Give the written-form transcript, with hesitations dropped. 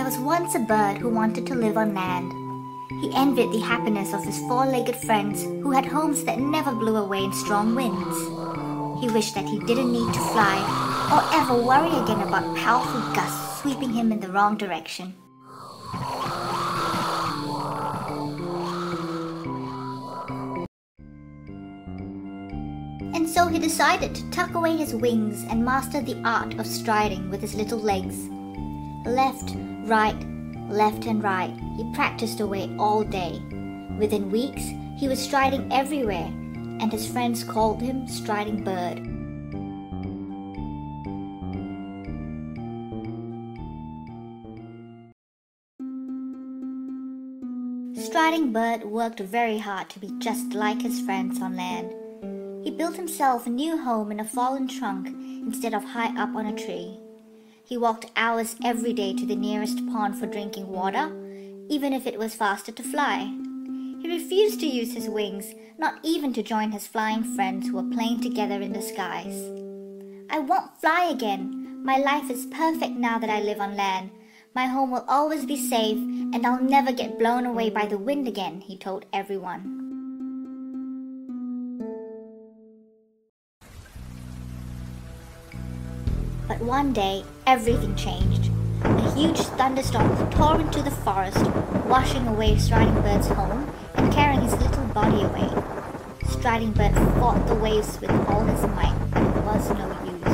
was once a bird who wanted to live on land. He envied the happiness of his four-legged friends who had homes that never blew away in strong winds. He wished that he didn't need to fly or ever worry again about powerful gusts sweeping him in the wrong direction. And so he decided to tuck away his wings and master the art of striding with his little legs. Left, right, left and right, he practiced away all day. Within weeks, he was striding everywhere, and his friends called him Striding Bird. Striding Bird worked very hard to be just like his friends on land. He built himself a new home in a fallen trunk instead of high up on a tree. He walked hours every day to the nearest pond for drinking water, even if it was faster to fly. He refused to use his wings, not even to join his flying friends who were playing together in the skies. "I won't fly again. My life is perfect now that I live on land. My home will always be safe, and I'll never get blown away by the wind again," he told everyone. But one day, everything changed. A huge thunderstorm tore into the forest, washing away Striding Bird's home and carrying his little body away. Striding Bird fought the waves with all his might, but it was no use.